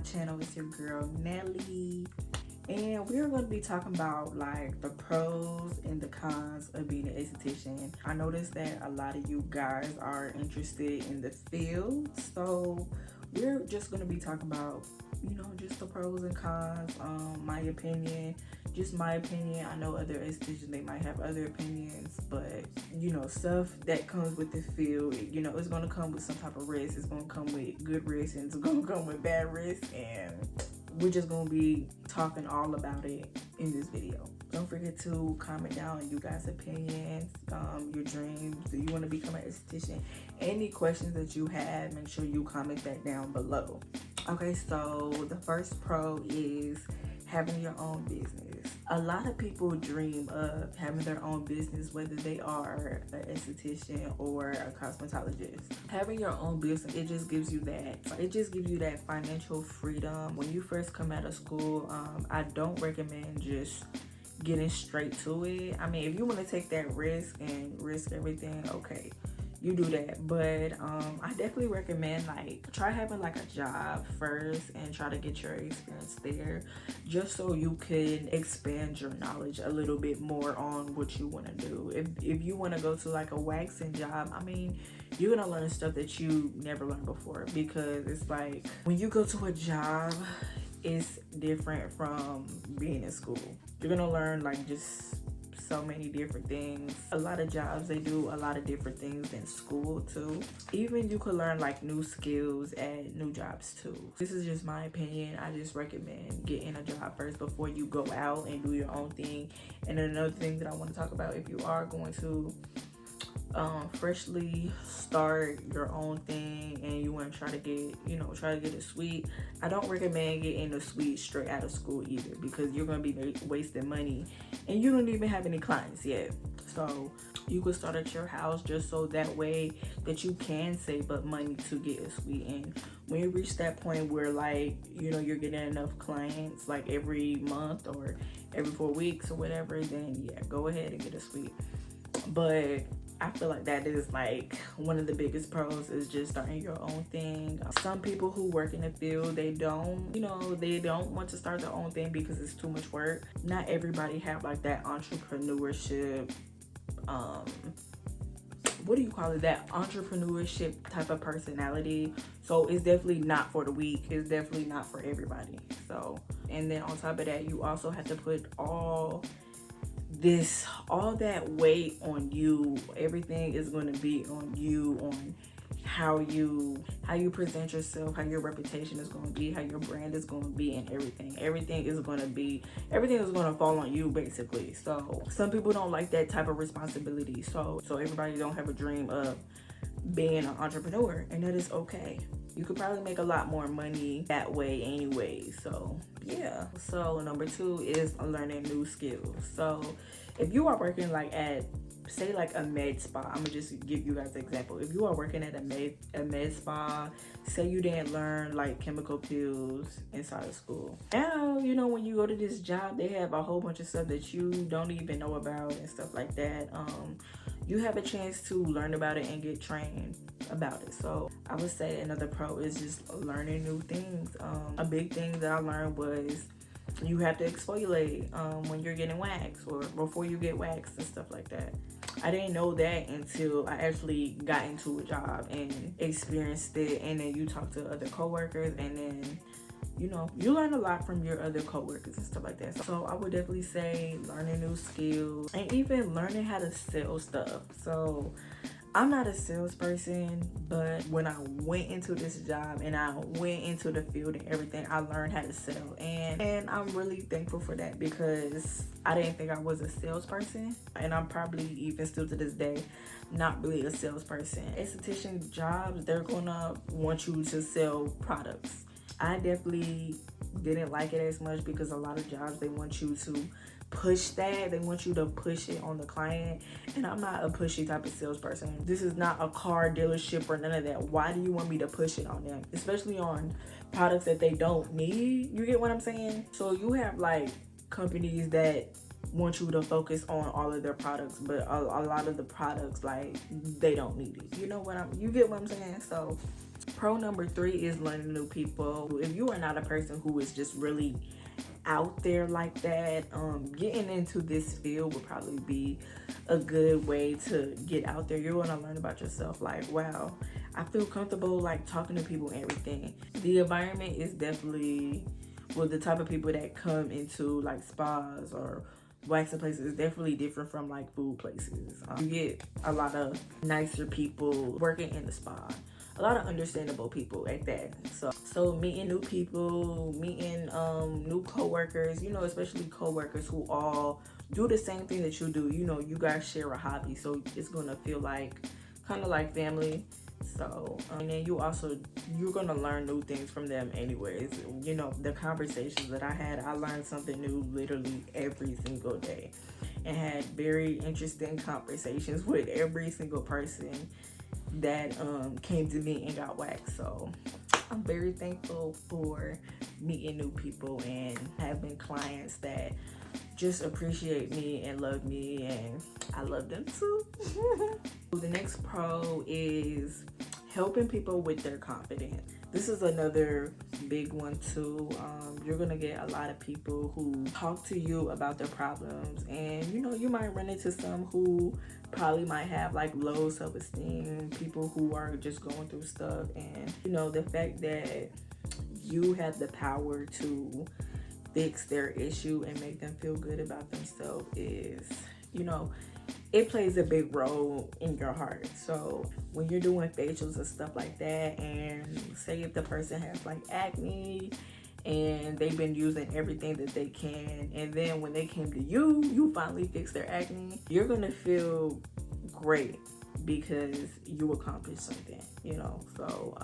channel. It's your girl Nelly, and we're going to be talking about like the pros and the cons of being an esthetician. I noticed that a lot of you guys are interested in the field, so we're just going to be talking about, you know, just the pros and cons, my opinion, just my opinion. I know other estheticians, they might have other opinions, but you know, stuff that comes with the field, you know, it's going to come with some type of risk. It's going to come with good risk and it's going to come with bad risk, and we're just going to be talking all about it in this video. Don't forget to comment down you guys' opinions, your dreams. Do you want to become an esthetician? Any questions that you have, make sure you comment that down below. Okay, so the first pro is having your own business. A lot of people dream of having their own business, whether they are an esthetician or a cosmetologist. Having your own business, it just gives you that financial freedom. When you first come out of school, I don't recommend just getting straight to it. I mean, if you want to take that risk and risk everything, okay, you do that. But I definitely recommend like try having like a job first and try to get your experience there, just so you can expand your knowledge a little bit more on what you want to do. If you want to go to like a waxing job, I mean, you're gonna learn stuff that you never learned before, because it's like when you go to a job, it's different from being in school. You're gonna learn like just so many different things. A lot of jobs, they do a lot of different things than school too. Even you could learn like new skills at new jobs too. This is just my opinion. I just recommend getting a job first before you go out and do your own thing. And another thing that I want to talk about, if you are going to freshly start your own thing and you want to try to get a suite, I don't recommend getting a suite straight out of school either, because you're going to be wasting money and you don't even have any clients yet. So you could start at your house, just so that way that you can save up money to get a suite. And when you reach that point where like, you know, you're getting enough clients like every month or every 4 weeks or whatever, then yeah, go ahead and get a suite. But I feel like that is like one of the biggest pros, is just starting your own thing. Some people who work in the field, they don't want to start their own thing because it's too much work. Not everybody have like that entrepreneurship, what do you call it, that entrepreneurship type of personality. So it's definitely not for the weak. It's definitely not for everybody. So, and then on top of that, you also have to put all that weight on you. Everything is going to be on you, on how you present yourself, how your reputation is going to be, how your brand is going to be, and everything is going to fall on you basically. So some people don't like that type of responsibility, so everybody don't have a dream of being an entrepreneur, and that is okay. You could probably make a lot more money that way anyway. So yeah. So number 2 is learning new skills. So if you are working like at, say like a med spa, I'm gonna just give you guys an example. If you are working at a med spa, say you didn't learn like chemical peels inside of school. Now, you know, when you go to this job, they have a whole bunch of stuff that you don't even know about and stuff like that. You have a chance to learn about it and get trained about it. So I would say another pro is just learning new things. A big thing that I learned was you have to exfoliate when you're getting waxed or before you get waxed and stuff like that. I didn't know that until I actually got into a job and experienced it, and then you talk to other coworkers, and then you know, you learn a lot from your other coworkers and stuff like that. So I would definitely say learning new skills and even learning how to sell stuff. So I'm not a salesperson, but when I went into this job and I went into the field and everything, I learned how to sell. And I'm really thankful for that, because I didn't think I was a salesperson. And I'm probably even still to this day not really a salesperson. Esthetician jobs, they're gonna want you to sell products. I definitely didn't like it as much, because a lot of jobs, they want you to push that. They want you to push it on the client, and I'm not a pushy type of salesperson. This is not a car dealership or none of that. Why do you want me to push it on them, especially on products that they don't need? You get what I'm saying? So you have like companies that want you to focus on all of their products, but a lot of the products, like, they don't need it. You get what I'm saying? So Pro number 3 is learning new people. If you are not a person who is just really out there like that, getting into this field would probably be a good way to get out there. You're going to learn about yourself, like, wow, I feel comfortable like talking to people and everything. The environment is definitely, well, the type of people that come into like spas or waxing places is definitely different from like food places. You get a lot of nicer people working in the spa, a lot of understandable people at that. So meeting new people, meeting new co-workers, you know, especially co-workers who all do the same thing that you do. You know, you guys share a hobby, so it's gonna feel like kind of like family. So and then you're gonna learn new things from them anyways. You know, the conversations that I learned something new literally every single day, and had very interesting conversations with every single person that came to me and got waxed. So I'm very thankful for meeting new people and having clients that just appreciate me and love me, and I love them too. The next pro is helping people with their confidence. This is another big one too. You're gonna get a lot of people who talk to you about their problems, and you know, you might run into some who probably might have like low self-esteem, people who are just going through stuff, and you know, the fact that you have the power to fix their issue and make them feel good about themselves is, you know, it plays a big role in your heart. So when you're doing facials and stuff like that, and say if the person has like acne and they've been using everything that they can, and then when they came to you, you finally fixed their acne, you're gonna feel great because you accomplished something, you know. So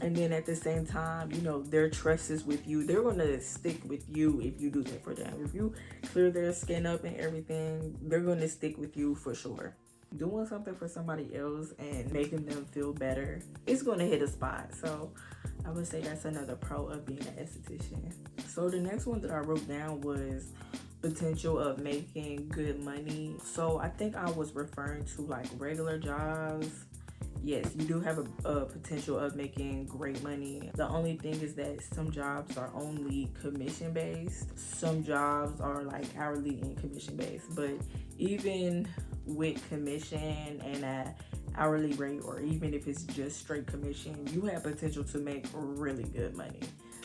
and then at the same time, you know, their trust is with you. They're gonna stick with you if you do that for them. If you clear their skin up and everything, they're gonna stick with you for sure. Doing something for somebody else and making them feel better, it's gonna hit a spot. So I would say that's another pro of being an esthetician. So the next one that I wrote down was potential of making good money. So I think I was referring to like regular jobs. Yes, you do have a potential of making great money. The only thing is that some jobs are only commission based. Some jobs are like hourly and commission based. But even with commission and a hourly rate, or even if it's just straight commission, you have potential to make really good money.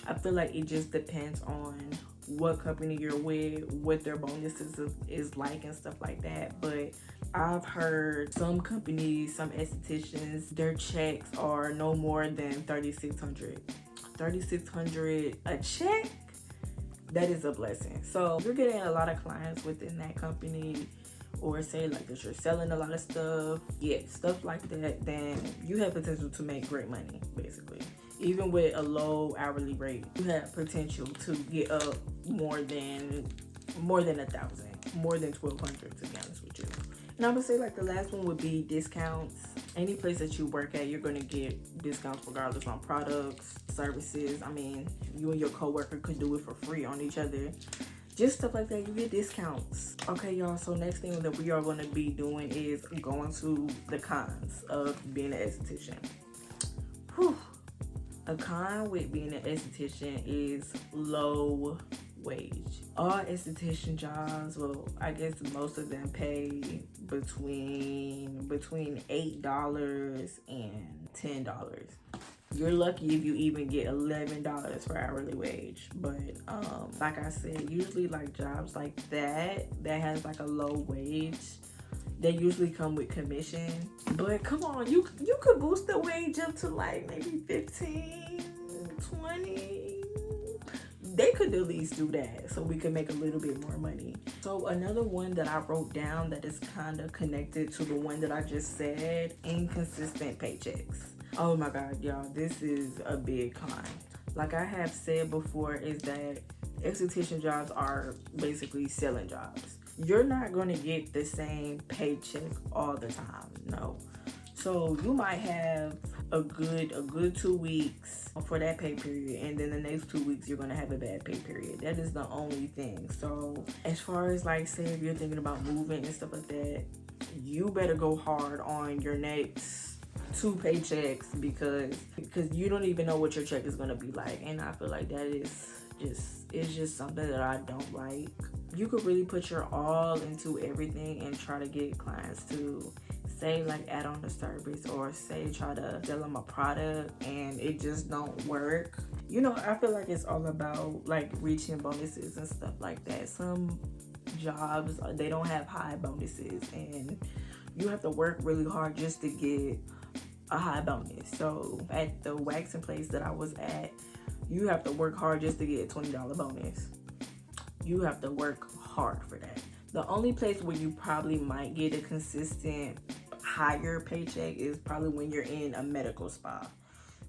I feel like it just depends on what company you're with, what their bonuses is like and stuff like that. But I've heard some companies, some estheticians, their checks are no more than $3,600. $3,600 a check? That is a blessing. So if you're getting a lot of clients within that company, or say like that you're selling a lot of stuff, yeah, stuff like that, then you have potential to make great money, basically. Even with a low hourly rate, you have potential to get up more than 1,000, more than 1,200, to be honest with you. And I would say like the last one would be discounts. Any place that you work at, you're gonna get discounts regardless on products, services. I mean, you and your coworker could do it for free on each other. Just stuff like that, you get discounts. Okay, y'all, so next thing that we are gonna be doing is going to the cons of being an esthetician. Whew. A con with being an esthetician is low wage. All esthetician jobs, well, I guess most of them pay between $8 and $10. You're lucky if you even get $11 for hourly wage. But like I said, usually like jobs like that has like a low wage, they usually come with commission. But come on, you could boost the wage up to like maybe 15, 20. They could at least do that so we could make a little bit more money. So another one that I wrote down that is kind of connected to the one that I just said, inconsistent paychecks. Oh my God, y'all, this is a big con. Like I have said before, is that esthetician jobs are basically selling jobs. You're not going to get the same paycheck all the time, no. So you might have a good 2 weeks for that pay period, and then the next 2 weeks you're going to have a bad pay period. That is the only thing. So as far as like, say if you're thinking about moving and stuff like that, you better go hard on your next two paychecks because you don't even know what your check is going to be like. And I feel like that is just something that I don't like. You could really put your all into everything and try to get clients to say like add on a service, or say try to sell them a product, and it just don't work. You know, I feel like it's all about like reaching bonuses and stuff like that. Some jobs, they don't have high bonuses, and you have to work really hard just to get a high bonus. So at the waxing place that I was at, you have to work hard just to get a $20 bonus. You have to work hard for that. The only place where you probably might get a consistent higher paycheck is probably when you're in a medical spa.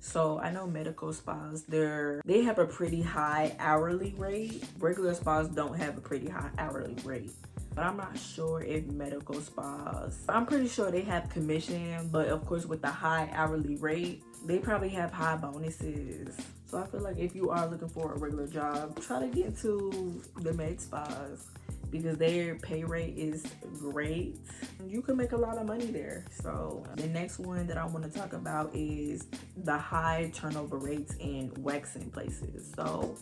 So I know medical spas, they have a pretty high hourly rate. Regular spas don't have a pretty high hourly rate. But I'm not sure if medical spas, I'm pretty sure they have commission, but of course with the high hourly rate, they probably have high bonuses. So I feel like if you are looking for a regular job, try to get into the med spas because their pay rate is great. You can make a lot of money there. So the next one that I want to talk about is the high turnover rates in waxing places. So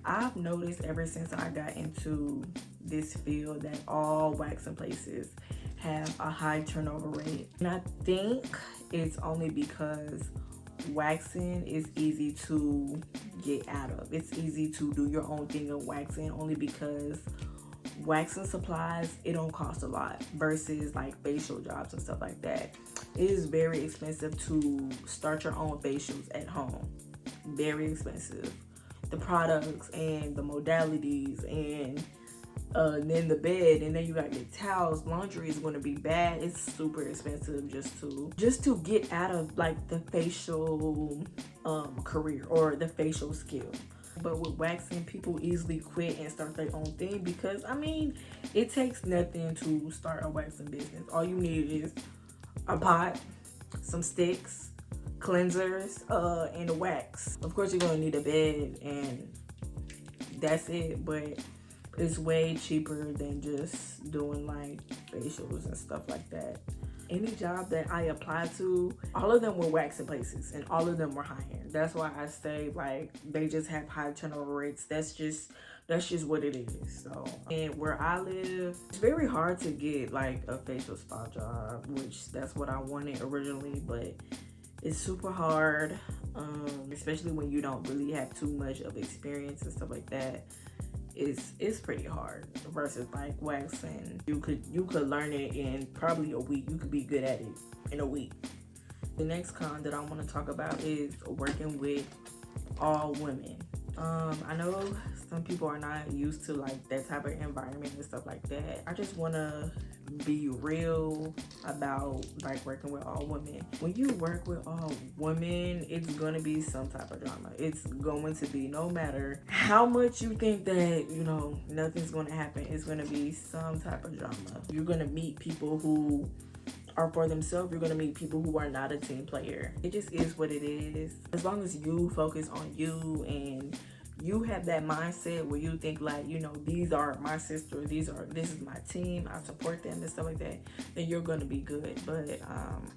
I've noticed ever since I got into this field that all waxing places have a high turnover rate. And I think it's only because waxing is easy to get out of. It's easy to do your own thing in waxing, only because waxing supplies, it don't cost a lot versus like facial jobs and stuff like that. It is very expensive to start your own facials at home. Very expensive. The products and the modalities and then the bed, and then you gotta get towels. Laundry is going to be bad. It's super expensive just to get out of like the facial career or the facial skill. But with waxing, people easily quit and start their own thing because I mean, it takes nothing to start a waxing business. All you need is a pot, some sticks, cleansers, and a wax. Of course, you're gonna need a bed, and that's it. But it's way cheaper than just doing like facials and stuff like that. Any job that I applied to, all of them were waxing places and all of them were high-end. That's why I say like they just have high turnover rates. That's just what it is. So, and where I live, it's very hard to get like a facial spa job, which that's what I wanted originally, but it's super hard, especially when you don't really have too much of experience and stuff like that. It's pretty hard versus like waxing. You could learn it in probably a week. You could be good at it in a week. The next con that I want to talk about is working with all women. I know some people are not used to like that type of environment and stuff like that. I just want to be real about like working with all women. When you work with all women, it's gonna be some type of drama. It's going to be, no matter how much you think that, you know, nothing's gonna happen, it's gonna be some type of drama. You're gonna meet people who are for themselves. You're gonna meet people who are not a team player. It just is what it is. As long as you focus on you and you have that mindset where you think like, you know, these are my sisters, this is my team, I support them and stuff like that, then you're gonna be good. But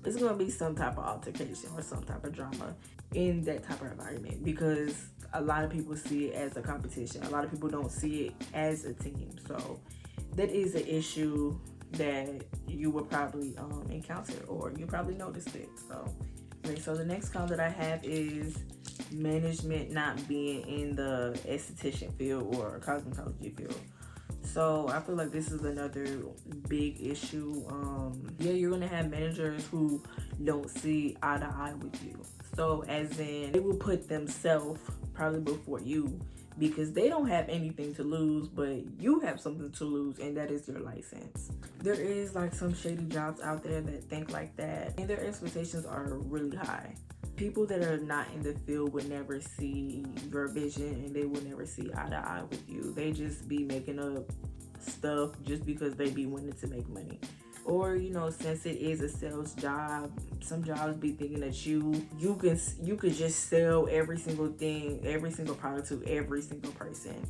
it's gonna be some type of altercation or some type of drama in that type of environment because a lot of people see it as a competition. A lot of people don't see it as a team. So that is an issue that you will probably encounter, or you probably noticed it. So okay, so the next con that I have is management not being in the esthetician field or cosmetology field. So I feel like this is another big issue. Yeah, you're gonna have managers who don't see eye to eye with you. So as in, they will put themselves probably before you because they don't have anything to lose, but you have something to lose, and that is your license. There is like some shady jobs out there that think like that, and their expectations are really high. People that are not in the field would never see your vision, and they will never see eye to eye with you. They just be making up stuff just because they be wanting to make money. Or, you know, since it is a sales job, some jobs be thinking that you could just sell every single thing, every single product to every single person.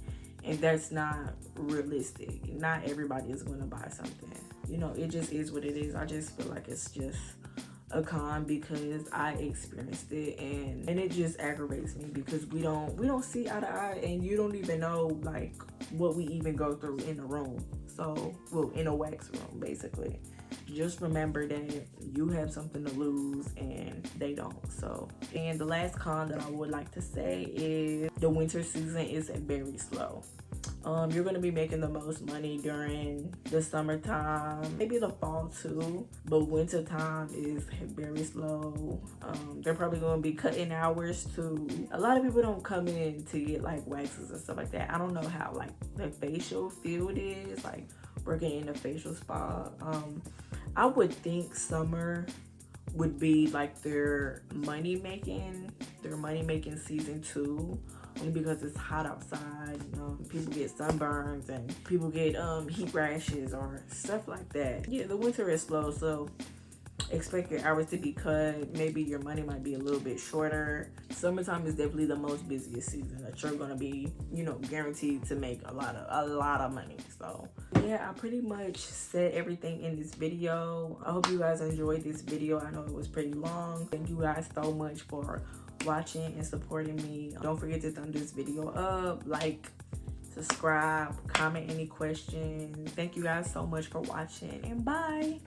And that's not realistic. Not everybody is going to buy something. You know, it just is what it is. I just feel like it's just a con because I experienced it, and it just aggravates me because we don't see eye to eye, and you don't even know like what we even go through in the room. So, well, in a wax room basically. Just remember that you have something to lose and they don't. So, and the last con that I would like to say is the winter season is very slow. You're going to be making the most money during the summertime, maybe the fall too, but winter time is very slow. They're probably going to be cutting hours too. A lot of people don't come in to get like waxes and stuff like that. I don't know how like the facial field is, like working in a facial spa. I would think summer would be like their money making season too, only because it's hot outside. People get sunburns and people get heat rashes or stuff like that. Yeah, the winter is slow, so expect your hours to be cut. Maybe your money might be a little bit shorter. Summertime is definitely the most busiest season that you're gonna be, guaranteed to make a lot of money. So yeah, I pretty much said everything in this video. I hope you guys enjoyed this video. I know it was pretty long. Thank you guys so much for watching and supporting me. Don't forget to thumb this video up, like, subscribe, comment any questions. Thank you guys so much for watching, and bye.